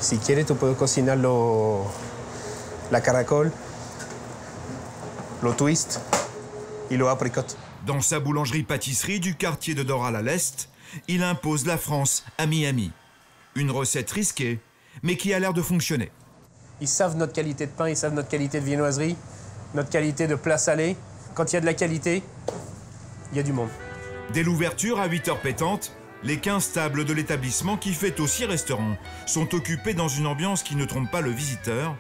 Si quieres, tú puedes cocinarlo la caracol, le twist et le apricot. Dans sa boulangerie-pâtisserie du quartier de Doral à l'Est, il impose la France à Miami. Une recette risquée, mais qui a l'air de fonctionner. Ils savent notre qualité de pain, ils savent notre qualité de viennoiserie, notre qualité de plat salé. Quand il y a de la qualité, il y a du monde. Dès l'ouverture à 8h pétantes, les 15 tables de l'établissement, qui fait aussi restaurant, sont occupées dans une ambiance qui ne trompe pas le visiteur,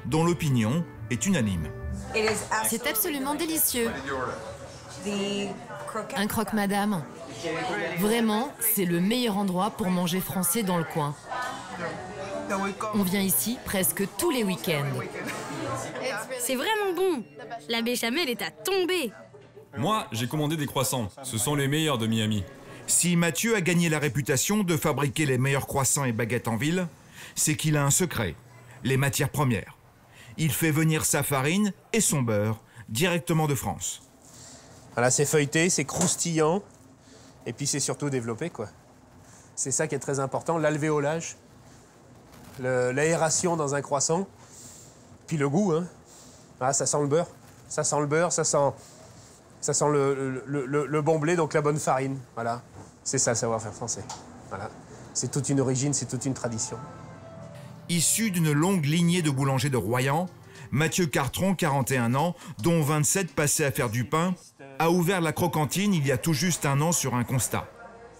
dont l'opinion est unanime. C'est absolument délicieux. Un croque-madame. Vraiment, c'est le meilleur endroit pour manger français dans le coin. On vient ici presque tous les week-ends. C'est vraiment bon. La béchamel est à tomber. Moi, j'ai commandé des croissants. Ce sont les meilleurs de Miami. Si Mathieu a gagné la réputation de fabriquer les meilleurs croissants et baguettes en ville, c'est qu'il a un secret, les matières premières. Il fait venir sa farine et son beurre directement de France. Voilà, c'est feuilleté, c'est croustillant, et puis c'est surtout développé, quoi. C'est ça qui est très important, l'alvéolage, l'aération dans un croissant, puis le goût, hein. Ah, ça sent le beurre, ça sent le beurre, ça sent le bon blé, donc la bonne farine, voilà. C'est ça le savoir-faire français, voilà. C'est toute une origine, c'est toute une tradition. Issu d'une longue lignée de boulangers de Royan, Mathieu Cartron, 41 ans, dont 27 passés à faire du pain, a ouvert la Crocantine il y a tout juste un an sur un constat.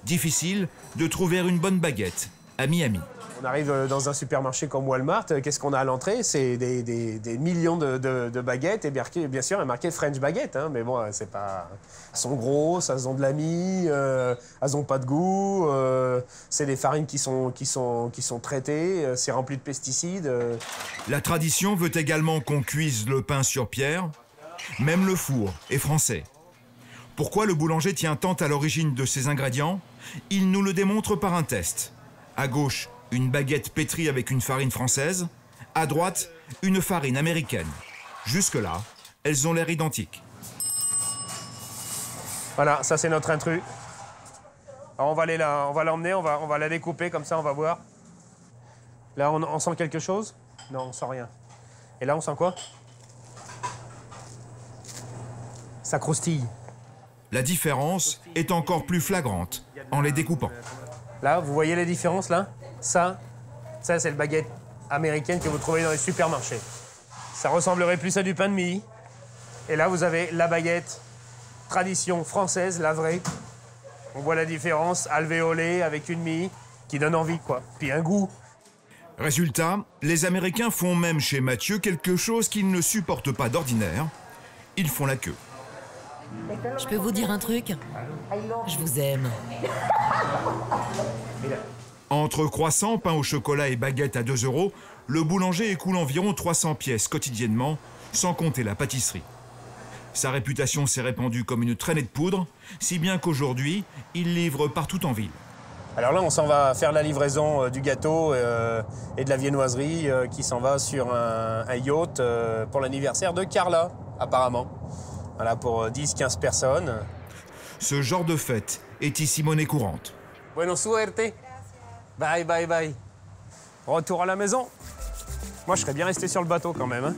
Difficile de trouver une bonne baguette à Miami. On arrive dans un supermarché comme Walmart, qu'est-ce qu'on a à l'entrée? C'est des millions de baguettes, et bien sûr, il y a marqué French baguette, hein, mais bon, c'est pas... Elles sont grosses, elles ont de la mie, elles n'ont pas de goût, c'est des farines qui sont traitées, c'est rempli de pesticides. La tradition veut également qu'on cuise le pain sur pierre. Même le four est français. Pourquoi le boulanger tient tant à l'origine de ses ingrédients? Il nous le démontre par un test. À gauche, une baguette pétrie avec une farine française. À droite, une farine américaine. Jusque-là, elles ont l'air identiques. Voilà, ça c'est notre intrus. Alors on va l'emmener, on va la découper, comme ça on va voir. Là, on sent quelque chose? Non, on sent rien. Et là, on sent quoi? Ça croustille. La différence est encore plus flagrante en les découpant. Là, vous voyez les différences, là? Ça c'est le baguette américaine que vous trouvez dans les supermarchés. Ça ressemblerait plus à du pain de mie. Et là, vous avez la baguette tradition française, la vraie. On voit la différence, alvéolée avec une mie qui donne envie, quoi. Puis un goût. Résultat, les Américains font même chez Mathieu quelque chose qu'ils ne supportent pas d'ordinaire. Ils font la queue. Je peux vous dire un truc? Je vous aime. Entre croissants, pain au chocolat et baguettes à 2 €, le boulanger écoule environ 300 pièces quotidiennement, sans compter la pâtisserie. Sa réputation s'est répandue comme une traînée de poudre, si bien qu'aujourd'hui, il livre partout en ville. Alors là, on s'en va faire la livraison du gâteau et de la viennoiserie qui s'en va sur un yacht pour l'anniversaire de Carla, apparemment. Voilà, pour 10-15 personnes. Ce genre de fête est ici monnaie courante. Buena suerte. Bye, bye, bye. Retour à la maison. Moi, je serais bien resté sur le bateau quand même, hein.